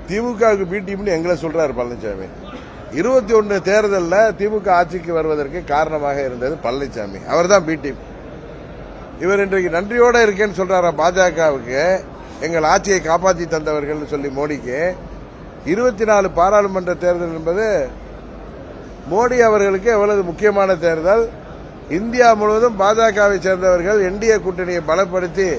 திமுகவுக்கு பி டீம்னு எங்களை சொல்றாரு பழனிசாமி. 21 தேர்தலில் திமுக ஆட்சிக்கு வருவதற்கு காரணமாக இருந்தது பழனிசாமி. அவர் தான் பி டீம். இவர் இன்றைக்கு நன்றியோட இருக்கேன்னு சொல்றாரா பாஜகவுக்கு, எங்கள் ஆட்சியை காப்பாற்றி தந்தவர்கள் சொல்லி மோடிக்கு. 24 பாராளுமன்ற தேர்தல் என்பது மோடி அவர்களுக்கு எவ்வளவு முக்கியமான தேர்தல். இந்தியா முழுவதும் பாஜகவை சேர்ந்தவர்கள் என்டிஏ கூட்டணியை பலப்படுத்தி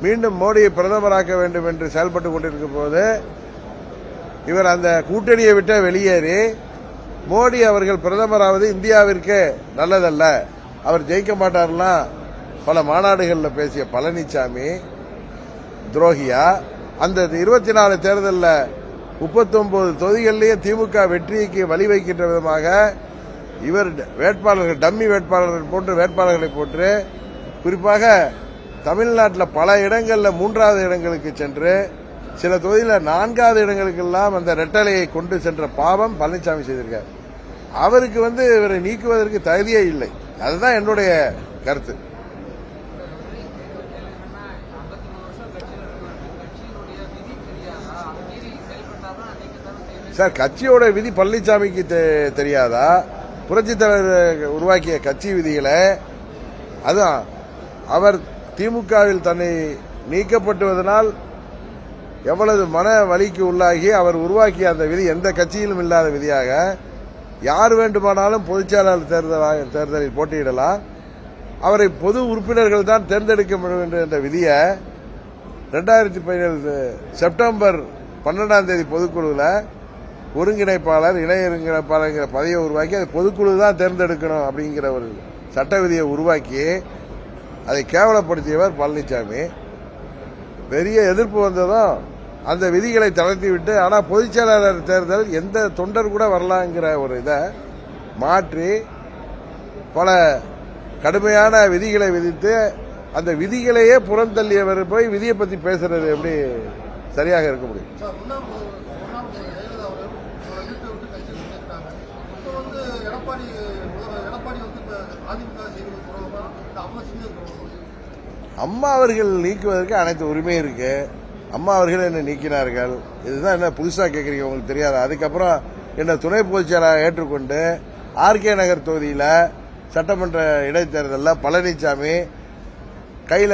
மீண்டும் மோடியை பிரதமராக்க வேண்டும் என்று செயல்பட்டுக் கொண்டிருக்கும் போது இவர் அந்த கூட்டணியை விட்டு வெளியேறி மோடி அவர்கள் பிரதமராவது இந்தியாவிற்கு நல்லதல்ல, அவர் ஜெயிக்க மாட்டார்லாம் பல மாநாடுகளில் பேசிய பழனிசாமி துரோகியா. அந்த 24 தேர்தலில் 39 தொகுதிகளிலேயே திமுக வெற்றிக்கு வழிவைக்கின்ற விதமாக இவர் வேட்பாளர்கள் டம்மி வேட்பாளர்கள் போன்று வேட்பாளர்களை போட்டு குறிப்பாக தமிழ்நாட்டில் பல இடங்களில் 3வது இடங்களுக்கு சென்று சில தொகுதியில் 4வது இடங்களுக்கெல்லாம் அந்த ரெட்டலையை கொண்டு சென்ற பாவம் பழனிசாமி செய்திருக்கார். அவருக்கு இவரை நீக்குவதற்கு தகுதியே இல்லை. அதுதான் என்னுடைய கருத்து. சார், கட்சியோட விதி பழனிசாமிக்கு தெரியாதா? புரட்சித் தலைவர் உருவாக்கிய கட்சி விதிகளை, அதுதான் அவர் திமுகவில் தன்னை நீக்கப்பட்டுவதனால் எவ்வளவு மன வலிக்கு உள்ளாகி அவர் உருவாக்கிய அந்த விதி எந்த கட்சியிலும் இல்லாத விதியாக யார் வேண்டுமானாலும் பொதுச்செயலாளர் தேர்தலில் போட்டியிடலாம், அவரை பொது உறுப்பினர்கள் தான் தேர்ந்தெடுக்க வேண்டும் என்ற விதியை 2017 செப்டம்பர் 12ஆம் தேதி பொதுக்குழுவில் ஒருங்கிணைப்பாளர் இணை ஒருங்கிணைப்பாளர் பதவியை உருவாக்கி அதை பொதுக்குழு தான் தேர்ந்தெடுக்கணும் அப்படிங்கிற ஒரு சட்ட விதியை உருவாக்கி அதை கேவலப்படுத்தியவர் பழனிசாமி. பெரிய எதிர்ப்பு வந்ததும் அந்த விதிகளை தளர்த்திவிட்டு, ஆனால் பொதுச்செயலாளர் தேர்தல் எந்த தொண்டர் கூட வரலாங்கிற ஒரு இதை மாற்றி பல கடுமையான விதிகளை விதித்து அந்த விதிகளையே புறந்தள்ளியவர் போய் விதியை பற்றி பேசுறது எப்படி சரியாக இருக்க முடியும்? அம்மா அவர்கள் நீக்குவதற்கு அனைத்து உரிமை இருக்கு. அம்மா அவர்கள் என்ன நீக்கினார்கள், இதுதான் என்ன புதுசா கேட்கறீங்க, உங்களுக்கு தெரியாது. அதுக்கப்புறம் என்ன துணை பொதுச்செயலாளர் ஏற்றுக்கொண்டு ஆர்கே நகர் தொகுதியில் சட்டமன்ற இடைத்தேர்தலில் பழனிசாமி கையில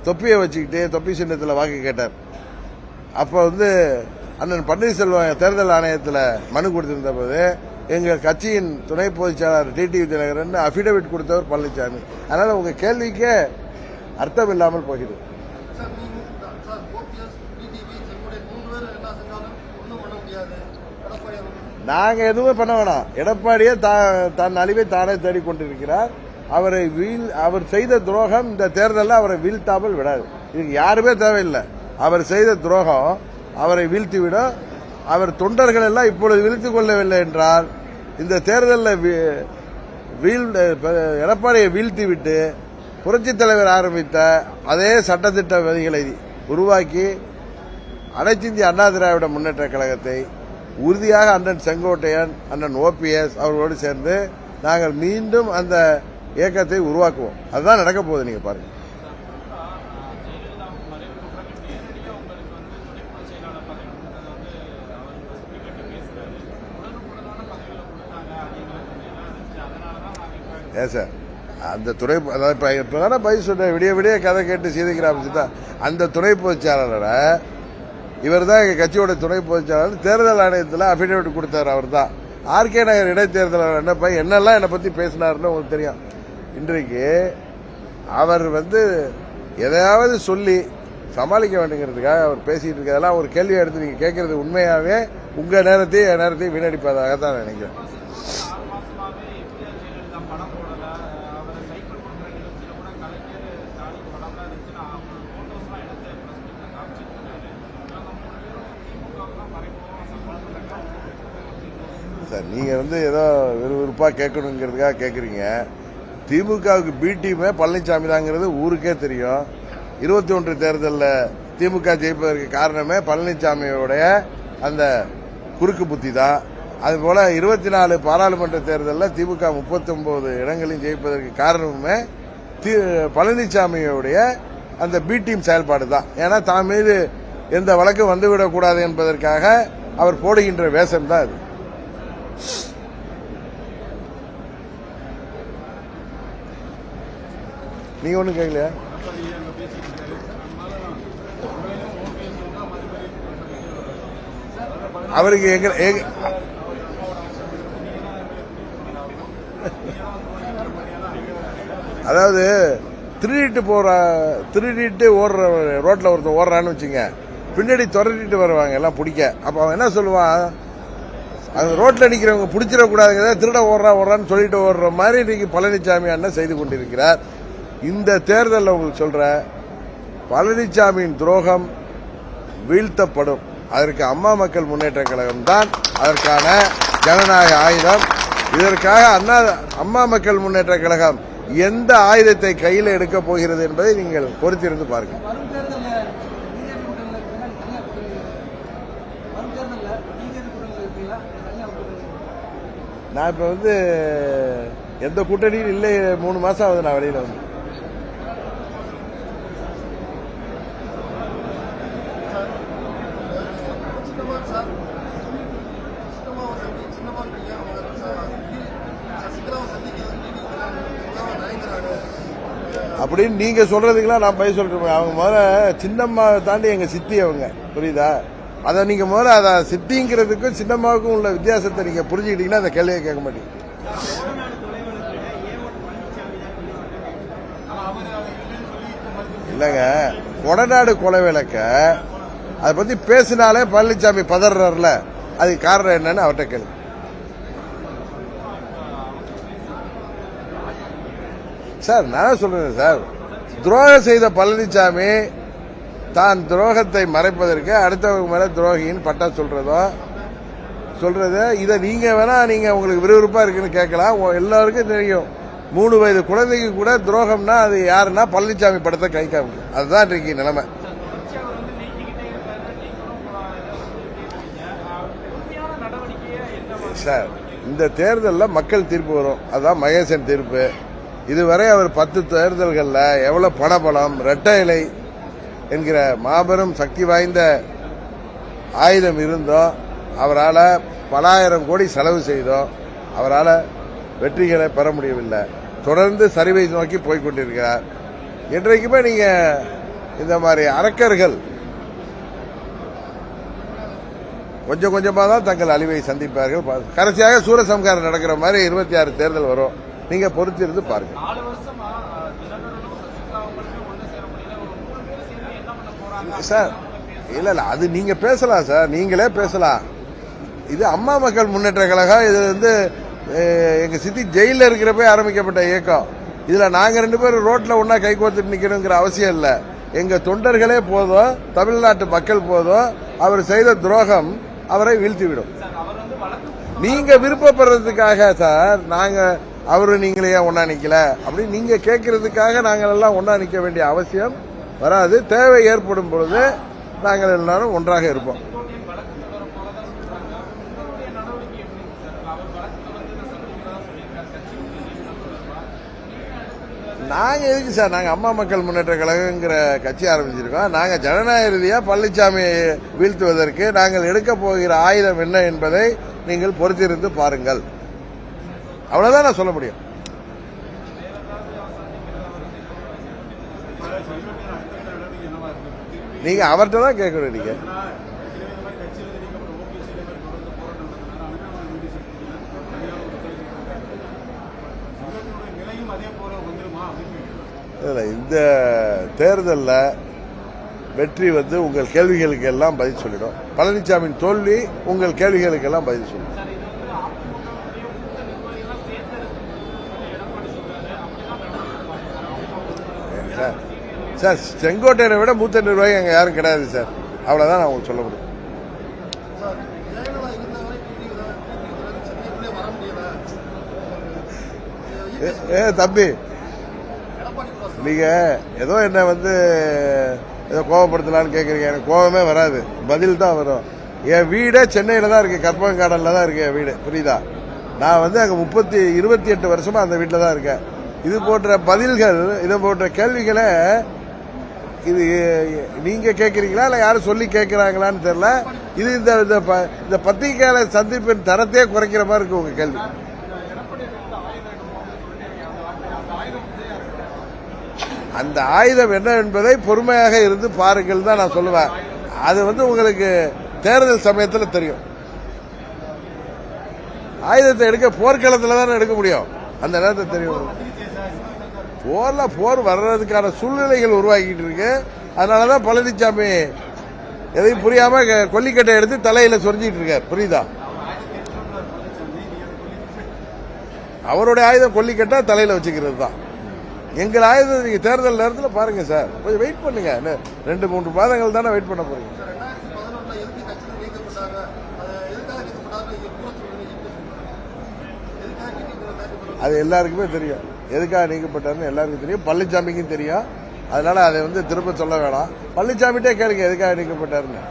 தொப்பியை வச்சுக்கிட்டு தொப்பி சின்னத்தில் வாக்கு கேட்டார். அப்போ அண்ணன் பன்னீர்செல்வம் தேர்தல் ஆணையத்தில் மனு கொடுத்திருந்த போது எங்கள் கட்சியின் துணை பொதுச்செயலாளர் டிடிவி தினகரன் அபிடவிட் கொடுத்தவர் பழனிசாமி. அதனால உங்க கேள்விக்கே அர்த்தம் இல்லாமல் போகிறது. நாங்க எதுவுமே பண்ண வேணாம். எடப்பாடியே தன் அழிவை தானே தேடிக்கொண்டிருக்கிறார். அவர் செய்த துரோகம் இந்த தேர்தலில் அவரை வீழ்த்தாமல் விடாது. இதுக்கு யாருமே தேவையில்லை. அவர் செய்த துரோகம் அவரை வீழ்த்திவிடும். அவர் தொண்டர்கள் எல்லாம் இப்பொழுது வீழ்த்திக் கொள்ளவில்லை என்றால் இந்த தேர்தலில் எடப்பாடியை வீழ்த்திவிட்டு புரட்சித் தலைவர் ஆரம்பித்த அதே சட்டத்திட்ட விதிகளை உருவாக்கி அனைத்து இந்திய அண்ணா திராவிட முன்னேற்ற கழகத்தை உறுதியாக அண்ணன் செங்கோட்டையன், அண்ணன் ஓபிஎஸ் அவர்களோடு சேர்ந்து நாங்கள் மீண்டும் அந்த இயக்கத்தை உருவாக்குவோம். அதுதான் நடக்க போகுது. நீங்க பாருங்க. சார், அந்த துணை இப்பதானே பதில் சொன்ன விடிய கதை கேட்டு சீதைக்கு அந்த துணை பொதுச்செயலாளர இவர் தான் எங்க கட்சியோட துணை பொதுச்செயலாளர். தேர்தல் ஆணையத்தில் அபிடவிட் கொடுத்தார். அவர் தான் ஆர்கே நகர் இடைத்தேர்தல் என்னெல்லாம் என்னை பத்தி பேசினாருன்னு உங்களுக்கு தெரியும். இன்றைக்கு அவர் எதையாவது சொல்லி சமாளிக்க வேண்டுங்கிறதுக்காக அவர் பேசிட்டு இருக்கிறதெல்லாம் ஒரு கேள்வியை எடுத்து நீங்க கேட்கறது உண்மையாவே உங்க நேரத்தையும் வீணடிப்பதாக தான் நினைக்கிறேன். சார், நீங்க ஏதோ விறுவிறுப்பா கேட்கணுங்கிறதுக்காக கேட்கறீங்க. திமுகவுக்கு பி டீமே பழனிசாமி தாங்கிறது ஊருக்கே தெரியும். 21 தேர்தலில் திமுக ஜெயிப்பதற்கு காரணமே பழனிசாமியோடைய அந்த குறுக்கு புத்தி தான். அதுபோல 24 பாராளுமன்ற தேர்தலில் திமுக 39 இடங்களையும் ஜெயிப்பதற்கு காரணமே பழனிசாமியுடைய அந்த பி டீம் செயல்பாடு தான். ஏன்னா தான் மீது எந்த வழக்கும் வந்துவிடக்கூடாது என்பதற்காக அவர் போடுகின்ற வேஷம் தான் அது. நீங்க ஒன்றும் கேட்கலையா? அவருக்கு அதாவது திருடிட்டு ஓடுற ரோட்ல ஒருத்தர் ஓடுறான்னு வச்சுங்க, பின்னாடி துரட்டிட்டு வருவாங்க எல்லாம் பிடிக்க. அப்ப அவன் என்ன சொல்லுவான், அந்த ரோட்ல நிக்கிறவங்க பிடிச்சிடக்கூடாதுங்க, திருட ஓடுறான்னு சொல்லிட்டு ஓடுற மாதிரி இன்னைக்கு பழனிசாமி அண்ணன் செய்து கொண்டிருக்கிறார். இந்த தேர்தலில் உங்களுக்கு சொல்ற, பழனிசாமியின் துரோகம் வீழ்த்தப்படும். அதற்கு அம்மா மக்கள் முன்னேற்ற கழகம் தான் அதற்கான ஜனநாயக ஆயுதம். இதற்காக அம்மா மக்கள் முன்னேற்ற கழகம் எந்த ஆயுதத்தை கையில் எடுக்க போகிறது என்பதை நீங்கள் பொறுத்திருந்து பாருங்கள். நான் இப்ப எந்த கூட்டணியும் இல்லை, 3 மாசம் ஆகுது நான் வெளியில வந்து. அப்படின்னு நீங்க சொல்றதுக்கெல்லாம் நான் பதில் சொல்றேன். அவங்க முதல்ல சின்னம்மா தாண்டி எங்க சித்தி அவங்க, புரியுதா? அதை நீங்க முதல்ல அதை சித்திங்கிறதுக்கும் சின்னம்மாவுக்கும் உள்ள வித்தியாசத்தை நீங்க புரிஞ்சுக்கிட்டீங்கன்னா அந்த கேள்வியை கேட்க மாட்டீங்க. இல்லங்க, கொடநாடு கொலை விளக்க அதை பத்தி பேசினாலே பழனிசாமி பதறல. அதுக்கு காரணம் என்னன்னு அவர்கிட்ட கேள்வி. சார் நான் சொல்றேன் சார், துரோகம் செய்த பழனிசாமி தான் துரோகத்தை மறைப்பதற்கு அடுத்தவங்க மேல துரோகின்னு பட்டா சொல்றது இதை நீங்க வேணா நீங்க உங்களுக்கு விறுவிறுப்பா இருக்குன்னு கேட்கலாம். எல்லாருக்கும் தெரியும், 3 வயது குழந்தைக்கு கூட துரோகம்னா அது யாருன்னா பழனிசாமி படத்தை கை காமிக்கும். அதுதான் இன்றைக்கு நிலைமை. சார், இந்த தேர்தலில் மக்கள் தீர்ப்பு வரும். அதுதான் மகேசன் தீர்ப்பு. இதுவரை அவர் 10 தேர்தல்களில் எவ்வளவு பணபலம், இரட்டை இலை என்கிற மாபெரும் சக்தி வாய்ந்த ஆயுதம் இருந்தோ, அவரால் பலாயிரம் கோடி செலவு செய்தோ அவரால் வெற்றிகளை பெற முடியவில்லை. தொடர்ந்து சரிவை நோக்கி போய்கொண்டிருக்கிறார். இன்றைக்குமே நீங்க இந்த மாதிரி அரக்கர்கள் கொஞ்சம் கொஞ்சமா தான் தங்கள் அழிவை சந்திப்பார்கள். கடைசியாக சூரசம்காரம் நடக்கிற மாதிரி 26 தேர்தல் வரும். நீங்க பொறுத்திருந்து பாருங்க. சார் இல்ல அது நீங்க பேசலாம் சார், நீங்களே பேசலாம். இது அம்மா மக்கள் முன்னேற்ற கழகம். இது எங்க சித்தி ஜெயில இருக்கிறப்ப ஆரம்பிக்கப்பட்ட இயக்கம். இதுல நாங்க 2 பேரும் ரோட்ல ஒன்னா கை கோர்த்துட்டு நிக்கணுங்கிற அவசியம் இல்ல. எங்க தொண்டர்களே போதும், தமிழ்நாட்டு மக்கள் போதும். அவர் செய்த துரோகம் அவரை வீழ்த்திவிடும். நீங்க விருப்பப்படுறதுக்காக சார், நாங்க அவரு நீங்களே ஒன்னா நிக்கல அப்படின்னு நீங்க கேட்கறதுக்காக நாங்கள் எல்லாம் ஒன்னா நிக்க வேண்டிய அவசியம் வராது. தேவை ஏற்படும் பொழுது நாங்கள் எல்லாரும் ஒன்றாக இருப்போம். நாங்க எதுக்கு சார், நாங்க அம்மா மக்கள் முன்னேற்ற கழகங்கிற கட்சி ஆரம்பிச்சிருக்கோம். நாங்க ஜனநாயக ரீதியா பழனிசாமியை வீழ்த்துவதற்கு நாங்கள் எடுக்க போகிற ஆயுதம் என்ன என்பதை நீங்கள் பொறுத்திருந்து பாருங்கள். அவ்வளவுதான் நான் சொல்ல முடியும். நீங்க அவர்கிட்ட தான் கேட்கணும். நீங்க இந்த தேர்தலில் வெற்றி உங்கள் கேள்விகளுக்கு எல்லாம் பதில் சொல்லிடும். பழனிசாமியின் தோல்வி உங்கள் கேள்விகளுக்கு எல்லாம் பதில் சொல்லிடும். சார், செங்கோட்டையனை விட மூத்த நிர்வாகி அங்க யாரும் கிடையாது சார். அவ்வளவுதான் நான் உங்களுக்கு சொல்ல முடியும். தம்பி, நீங்க ஏதோ என்ன ஏதோ கோபப்படுத்தலான்னு கேக்குறீங்க. எனக்கு கோபமே வராது, பதில் தான் வரும். என் வீடே சென்னையில தான் இருக்கு, கற்பகம் கார்டன்ல தான் இருக்கு என் வீடு, புரியுதா? நான் வந்து அங்க 28 வருஷமா அந்த வீட்டில் தான் இருக்கேன். இது போன்ற பதில்கள், இது போன்ற கேள்விகளை இது நீங்க கேட்கறீங்களா இல்ல யாரும் சொல்லி கேட்கறாங்களான்னு தெரியல. இது இந்த பத்திரிகையாளர் சந்திப்பின் தரத்தையே குறைக்கிற மாதிரி இருக்கு உங்க கேள்வி. அந்த ஆயுதம் என்ன என்பதை பொறுமையாக இருந்து பாருங்கள் தான் நான் சொல்லுவேன். அது வந்து உங்களுக்கு தேர்தல் சமயத்தில் தெரியும். ஆயுதத்தை எடுக்க போர்க்களத்தில் தானே எடுக்க முடியும், அந்த நேரத்தை தெரியும். போர் வர்றதுக்கான சூழ்நிலைகள் உருவாக்கிட்டு இருக்கு. அதனாலதான் பழனிசாமி எதையும் புரியாம கொல்லிக்கட்டை எடுத்து தலையில சொரிஞ்சிட்டு இருக்கார், புரியுதா? அவருடைய ஆயுதம் கொல்லிக்கட்டை தலையில வச்சுக்கிறது தான். எங்கள் ஆயுதம் நீங்க தேர்தல் நேரத்தில் பாருங்க சார், கொஞ்சம் வெயிட் பண்ணுங்க. 2-3 மாதங்கள் தானே வெயிட் பண்ண போறீங்க. அது எல்லாருக்குமே தெரியும் எதுக்காக நீக்கப்பட்டாருன்னு எல்லாருக்கும் தெரியும், பழனிசாமிக்கும் தெரியும். அதனால அதை வந்து திரும்ப சொல்ல வேணாம். பழனிசாமிட்டே கேளுங்க எதுக்காக நீக்கப்பட்டாருன்னு.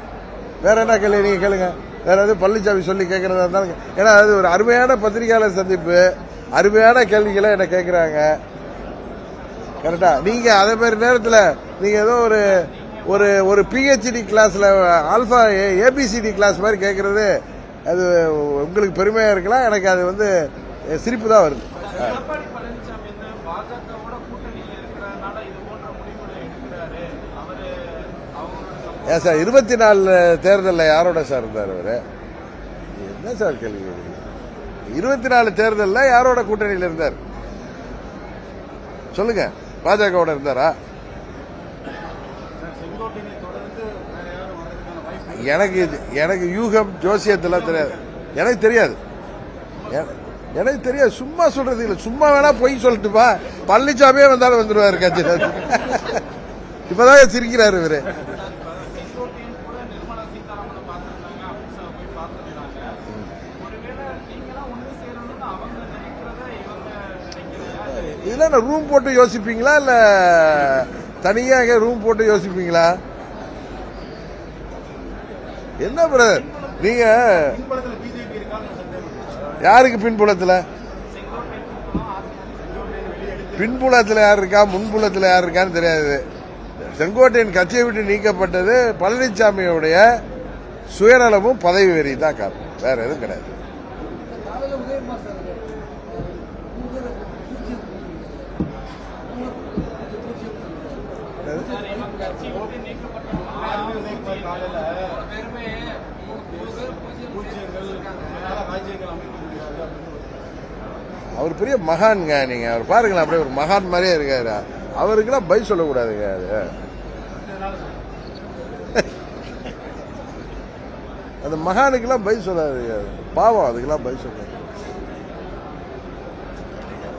வேற என்ன கேள்வி நீங்க கேளுங்க, வேற எதுவும் பழனிசாமி சொல்லி கேட்கறதா இருந்தாலும். ஏன்னா அது ஒரு அருமையான பத்திரிகையாளர் சந்திப்பு, அருமையான கேள்விகளை என்ன கேட்கிறாங்க, கரெக்டா? நீங்க அதே மாதிரி நேரத்தில் நீங்க ஏதோ ஒரு PhD கிளாஸ்ல ஆல்பா ABCD கிளாஸ் மாதிரி கேட்கறது அது உங்களுக்கு பெருமையா இருக்கலாம், எனக்கு அது வந்து சிரிப்பு தான் வருது. ஏன் சார் 24 தேர்தலில் யாரோட சார் இருந்தார் அவரு? என்ன சார் கேள்வி? 24 தேர்தலில் யாரோட கூட்டணியில் இருந்தார் சொல்லுங்க? பாஜகவோட இருந்தாரா? எனக்கு யூகம் ஜோசியத்தெல்லாம் தெரியாது, எனக்கு தெரியாது. சும்மா சொல்றது இல்ல, சும்மா வேணா பொய் சொல்லட்டுமா? பழனிசாமியே வந்தாலும் வந்துருவாரு கட்சியில். இப்பதான் சிரிக்கிறாரு இவரு. இதுல ரூம் போட்டு யோசிப்பீங்களா இல்ல தனியாக ரூம் போட்டு யோசிப்பீங்களா? என்ன பிரதர் நீங்க யாருக்கு பின்புலத்தில் யார் இருக்கா, முன்புலத்தில் யார் இருக்கான்னு தெரியாது. செங்கோட்டையன் கட்சியை விட்டு நீக்கப்பட்டது பழனிசாமியுடைய சுயநலமும் பதவி வெறி தான் காரணம், வேற எதுவும் கிடையாது. அவர் பெரிய மகான்ங்க, நீங்க அவர் பாருங்களேன், அப்படியே ஒரு மகான் மாதிரியே இருக்காரு. அவருக்கெல்லாம் பை சொல்லக்கூடாதுங்க. அந்த மகானுக்கெல்லாம் பை சொல்லாது, பாவம், அதுக்கெல்லாம் பை சொல்ல.